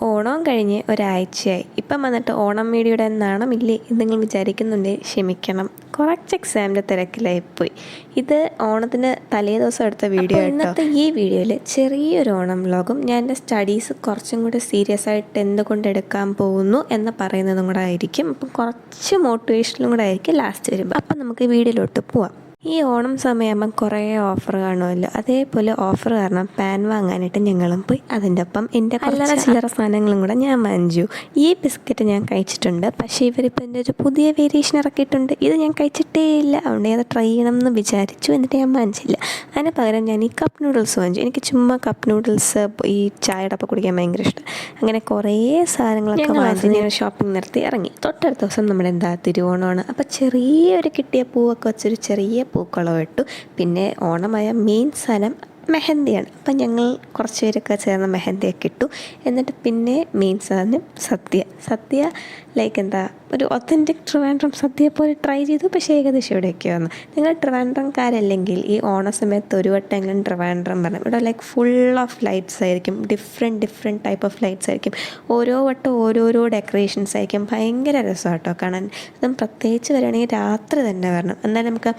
ഓണം കഴിഞ്ഞ് ഒരാഴ്ചയായി. ഇപ്പം വന്നിട്ട് ഓണം വീഡിയോയുടെ നാണമില്ലേ എന്ന് നിങ്ങൾ വിചാരിക്കുന്നുണ്ട്, ക്ഷമിക്കണം. കുറച്ച് എക്സാമിൻ്റെ തിരക്കിലായിപ്പോയി. ഇത് ഓണത്തിന് തലേ ദിവസം എടുത്ത വീഡിയോ. ഇന്നത്തെ ഈ വീഡിയോയിൽ ചെറിയൊരു ഓണം വ്ലോഗും ഞാൻ എൻ്റെ സ്റ്റഡീസ് കുറച്ചും കൂടി സീരിയസ് ആയിട്ട് എന്തുകൊണ്ട് എടുക്കാൻ പോകുന്നു എന്ന് പറയുന്നതും കൂടെ ആയിരിക്കും. അപ്പം കുറച്ച് മോട്ടിവേഷനും കൂടെ ആയിരിക്കും ലാസ്റ്റ് വരുമ്പോൾ. അപ്പം നമുക്ക് വീഡിയോയിലോട്ട് പോവാം. ഈ ഓണം സമയമാകുമ്പം കുറേ ഓഫർ കാണുമല്ലോ. അതേപോലെ ഓഫർ കാരണം പാൻ വാങ്ങാനായിട്ട് ഞങ്ങളും പോയി. അതിൻ്റെ ഒപ്പം എൻ്റെ അല്ലറ ചില്ലറ സാധനങ്ങളും കൂടെ ഞാൻ വാങ്ങിച്ചു. ഈ ബിസ്ക്കറ്റ് ഞാൻ കഴിച്ചിട്ടുണ്ട്, പക്ഷേ ഇവരിപ്പോൾ എൻ്റെ ഒരു പുതിയ വേരിയേഷൻ ഇറക്കിയിട്ടുണ്ട്. ഇത് ഞാൻ കഴിച്ചിട്ടേ ഇല്ല, അതുകൊണ്ട് അത് ട്രൈ ചെയ്യണം എന്ന് വിചാരിച്ചു. എന്നിട്ട് ഞാൻ വാങ്ങിച്ചില്ല. അതിന് പകരം ഞാൻ ഈ കപ്പ് നൂഡിൽസ് വാങ്ങിച്ചു. എനിക്ക് ചുമ്മാ കപ്പ് നൂഡിൽസ് ഈ ചായയുടെ ഒപ്പം കുടിക്കാൻ ഭയങ്കര ഇഷ്ടം. അങ്ങനെ കുറേ സാധനങ്ങളൊക്കെ വാങ്ങിച്ച് ഞാൻ ഷോപ്പിംഗ് നടത്തി ഇറങ്ങി. തൊട്ടടുത്ത ദിവസം നമ്മുടെ തിരുവോണമാണ്. അപ്പോൾ ചെറിയൊരു കിട്ടിയ പൂവൊക്കെ വെച്ചൊരു ചെറിയ പൂക്കളം ഇട്ടു. പിന്നെ ഓണമായ മെയിൻ സാധനം മെഹന്തിയാണ്. അപ്പം ഞങ്ങൾ കുറച്ച് പേരൊക്കെ ചേർന്ന് മെഹന്തിയൊക്കെ ഇട്ടു. എന്നിട്ട് പിന്നെ മെയിൻ സാധനം സദ്യ ലൈക്ക് എന്താ ഒരു ഒത്തൻറ്റിക് ട്രിവാൻഡ്രം സദ്യ പോലെ ട്രൈ ചെയ്തു. പക്ഷേ ഏകദേശം ഇവിടെയൊക്കെ വന്നു. നിങ്ങൾ ട്രിവാൻഡ്രംകാരല്ലെങ്കിൽ ഈ ഓണ സമയത്ത് ഒരു വട്ടമെങ്കിലും ട്രിവാൻഡ്രം വരണം. ഇവിടെ ലൈക്ക് ഫുൾ ഓഫ് ലൈറ്റ്സ് ആയിരിക്കും, ഡിഫറെൻറ്റ് ടൈപ്പ് ഓഫ് ലൈറ്റ്സ് ആയിരിക്കും. ഓരോ വട്ടം ഓരോരോ ഡെക്കറേഷൻസ് ആയിരിക്കും. ഭയങ്കര രസമാട്ടോ കാണാൻ. അതും പ്രത്യേകിച്ച് വരികയാണെങ്കിൽ രാത്രി തന്നെ വരണം. എന്നാലും നമുക്ക്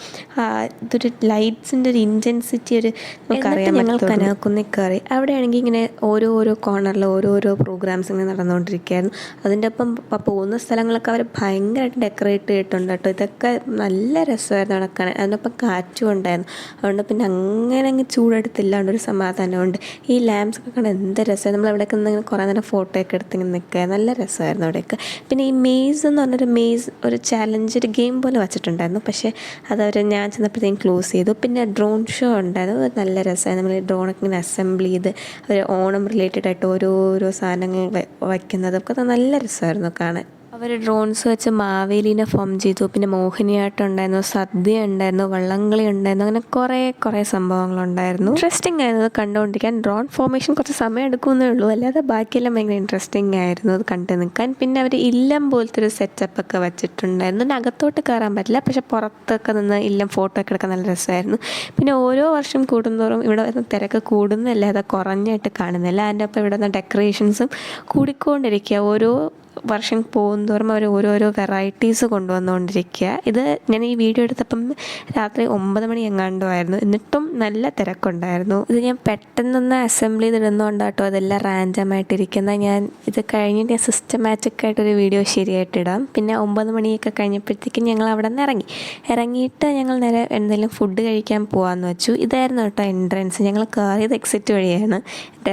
ഇതൊരു ലൈറ്റ്സിൻ്റെ ഒരു ഇൻറ്റൻസിറ്റി ഒരു നമുക്കറിയാം. ഞങ്ങൾ കനകുന്നിൽ കയറി. അവിടെയാണെങ്കിൽ ഇങ്ങനെ ഓരോ കോർണറിൽ ഓരോരോ പ്രോഗ്രാംസ് ഇങ്ങനെ നടന്നുകൊണ്ടിരിക്കുകയായിരുന്നു. അതിൻ്റെ ഒപ്പം പോകുന്ന സ്ഥലങ്ങളൊക്കെ അവർ ഭയങ്കരമായിട്ട് ഡെക്കറേറ്റ് ചെയ്തിട്ടുണ്ട് കേട്ടോ. ഇതൊക്കെ നല്ല രസമായിരുന്നു നടക്കാൻ. അതിനൊപ്പം കാറ്റും ഉണ്ടായിരുന്നു. അതുകൊണ്ട് പിന്നെ അങ്ങനെ ചൂടെടുത്തില്ല. അതുകൊണ്ടൊരു സമാധാനമുണ്ട്. ഈ ലാംപ്സ് ഒക്കെ കണ്ട് എന്ത് രസമാണ്. നമ്മൾ അവിടെയൊക്കെ ഇങ്ങനെ കുറേ നേരം ഫോട്ടോ ഒക്കെ എടുത്തിങ്ങനെ നിൽക്കുക. നല്ല രസമായിരുന്നു അവിടെയൊക്കെ. പിന്നെ ഈ മെയ്സ് എന്ന് പറഞ്ഞൊരു ഒരു ചാലഞ്ച് ഒരു ഗെയിം പോലെ വെച്ചിട്ടുണ്ടായിരുന്നു. പക്ഷേ അതവർ ഞാൻ ചെന്നപ്പോഴത്തേക്കും ക്ലോസ് ചെയ്തു. പിന്നെ ഡ്രോൺ ഷോ ഉണ്ടായിരുന്നു. അത് നല്ല രസമായിരുന്നു. നമ്മൾ ഡ്രോണൊക്കെ ഇങ്ങനെ അസംബിൾ ചെയ്ത് അവർ ഓണം റിലേറ്റഡ് ആയിട്ട് ഓരോരോ സാധനങ്ങൾ വയ്ക്കുന്നതൊക്കെ നല്ല രസമായിരുന്നു കാണാൻ. അവർ ഡ്രോൺസ് വെച്ച് മാവേലീനെ ഫോം ചെയ്തു. പിന്നെ മോഹിനിയാട്ടം ഉണ്ടായിരുന്നു, സദ്യ ഉണ്ടായിരുന്നു, വള്ളംകളി ഉണ്ടായിരുന്നു. അങ്ങനെ കുറേ സംഭവങ്ങളുണ്ടായിരുന്നു. ഇൻട്രസ്റ്റിംഗ് ആയിരുന്നു അത് കണ്ടുകൊണ്ടിരിക്കാൻ. ഡ്രോൺ ഫോർമേഷൻ കുറച്ച് സമയം എടുക്കുന്നേ ഉള്ളൂ, അല്ലാതെ ബാക്കിയെല്ലാം ഭയങ്കര ഇൻട്രസ്റ്റിംഗ് ആയിരുന്നു അത് കണ്ടു നിൽക്കാൻ. പിന്നെ അവർ ഇല്ലം പോലത്തെ ഒരു സെറ്റപ്പൊക്കെ വെച്ചിട്ടുണ്ടായിരുന്നു. പിന്നെ അകത്തോട്ട് കയറാൻ പറ്റില്ല, പക്ഷെ പുറത്തൊക്കെ നിന്ന് ഇല്ലം ഫോട്ടോ ഒക്കെ എടുക്കാൻ നല്ല രസമായിരുന്നു. പിന്നെ ഓരോ വർഷം കൂടുന്തോറും ഇവിടെ വരുന്ന തിരക്ക് കൂടുന്നതല്ലാതെ കുറഞ്ഞായിട്ട് കാണുന്നില്ല. അതിൻ്റെ ഒപ്പം ഇവിടെ നിന്ന് ഡെക്കറേഷൻസും കൂടിക്കൊണ്ടിരിക്കുക. ഓരോ വർഷം പോകുന്തോറും അവർ ഓരോരോ വെറൈറ്റീസ് കൊണ്ടുവന്നുകൊണ്ടിരിക്കുക. ഇത് ഞാൻ ഈ വീഡിയോ എടുത്തപ്പം രാത്രി 9 മണി എങ്ങാണ്ടുമായിരുന്നു. എന്നിട്ടും നല്ല തിരക്കുണ്ടായിരുന്നു. ഇത് ഞാൻ പെട്ടെന്നൊന്ന് അസംബിൾ ചെയ്തിടുന്നതുകൊണ്ടാട്ടോ അതെല്ലാം റാൻഡമായിട്ടിരിക്കുന്ന. ഞാൻ ഇത് കഴിഞ്ഞിട്ട് ഞാൻ സിസ്റ്റമാറ്റിക്കായിട്ടൊരു വീഡിയോ ശരിയായിട്ടിടാം. പിന്നെ 9 മണിയൊക്കെ കഴിഞ്ഞപ്പോഴത്തേക്കും ഞങ്ങൾ അവിടെ നിന്ന് ഇറങ്ങിയിട്ട് ഞങ്ങൾ നേരെ എന്തെങ്കിലും ഫുഡ് കഴിക്കാൻ പോകാമെന്ന് വെച്ചു. ഇതായിരുന്നു കേട്ടോ എൻട്രൻസ്. ഞങ്ങൾ കയറിയത് എക്സിറ്റ് വഴിയാണ്,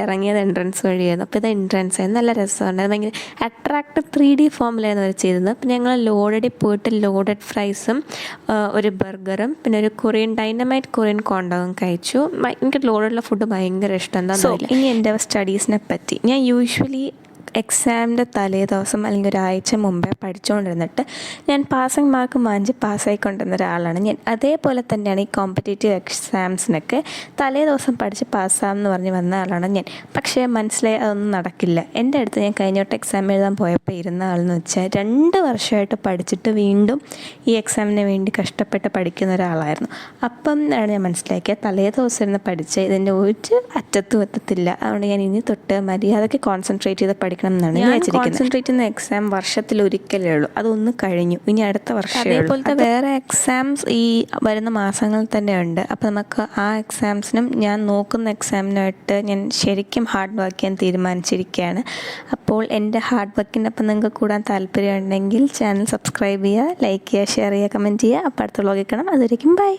ഇറങ്ങിയത് എൻട്രൻസ് വഴിയായിരുന്നു. അപ്പോൾ ഇത് എൻട്രൻസ് ആയിരുന്നു. നല്ല രസമുണ്ട്. അത് ഭയങ്കര അട്രാക്റ്റീവ് 3D ഫോമിലായിരുന്നു അവർ ചെയ്തത്. പിന്നെ ഞങ്ങൾ ലോഡഡിൽ പോയിട്ട് ലോഡഡ് ഫ്രൈസും ഒരു ബർഗറും പിന്നെ ഒരു ഡൈനമൈറ്റ് കൊറിയൻ കോണ്ടവും കഴിച്ചു. എനിക്ക് ലോഡഡിലെ ഫുഡ് ഭയങ്കര ഇഷ്ടം. എന്താണെന്ന് ഇനി എൻ്റെ സ്റ്റഡീസിനെ പറ്റി ഞാൻ യൂഷ്വലി എക്സാമിൻ്റെ തലേ ദിവസം അല്ലെങ്കിൽ ഒരാഴ്ച മുമ്പേ പഠിച്ചുകൊണ്ടിരുന്നിട്ട് ഞാൻ പാസിംഗ് മാർക്ക് വാങ്ങിച്ച് പാസ്സായിക്കൊണ്ടിരുന്ന ഒരാളാണ് ഞാൻ. അതേപോലെ തന്നെയാണ് ഈ കോമ്പറ്റേറ്റീവ് എക്സാംസിനൊക്കെ തലേ ദിവസം പഠിച്ച് പാസ്സാമെന്ന് പറഞ്ഞ് വന്ന ആളാണ് ഞാൻ. പക്ഷേ മനസ്സിലായി അതൊന്നും നടക്കില്ല. എൻ്റെ അടുത്ത് ഞാൻ കഴിഞ്ഞോട്ട് എക്സാം എഴുതാൻ പോയപ്പോൾ ഇരുന്ന ആളെന്ന് വെച്ചാൽ 2 വർഷമായിട്ട് പഠിച്ചിട്ട് വീണ്ടും ഈ എക്സാമിന് വേണ്ടി കഷ്ടപ്പെട്ട് പഠിക്കുന്ന ഒരാളായിരുന്നു. അപ്പം ആണ് ഞാൻ മനസ്സിലാക്കിയത് തലേ ദിവസം ഇരുന്ന് പഠിച്ച് ഇതിൻ്റെ ഒരു അറ്റത്തും എത്തത്തില്ല. അതുകൊണ്ട് ഞാൻ ഇനി തൊട്ട് മര്യാദയ്ക്ക് കോൺസെൻട്രേറ്റ് ചെയ്ത് പഠിക്കണം എന്നാണ് ഞാൻ കോൺസെൻട്രേറ്റ് ചെയ്യുന്ന എക്സാം വർഷത്തിൽ ഒരിക്കലേ ഉള്ളൂ. അതൊന്ന് കഴിഞ്ഞു, ഇനി അടുത്ത വർഷം. അതേപോലത്തെ വേറെ എക്സാംസ് ഈ വരുന്ന മാസങ്ങളിൽ തന്നെ ഉണ്ട്. അപ്പോൾ നമുക്ക് ആ എക്സാംസിനും ഞാൻ നോക്കുന്ന എക്സാമിനായിട്ട് ഞാൻ ശരിക്കും ഹാർഡ് വർക്ക് ചെയ്യാൻ തീരുമാനിച്ചിരിക്കുകയാണ്. അപ്പോൾ എൻ്റെ ഹാർഡ് വർക്കിനൊപ്പം നിങ്ങൾക്ക് കൂടാൻ താല്പര്യമുണ്ടെങ്കിൽ ചാനൽ സബ്സ്ക്രൈബ് ചെയ്യുക, ലൈക്ക് ചെയ്യുക, ഷെയർ ചെയ്യുക, കമൻറ്റ് ചെയ്യുക. അപ്പോൾ അടുത്ത വ്ലോഗിൽ കാണാം. അതുവരേക്കും ബൈ.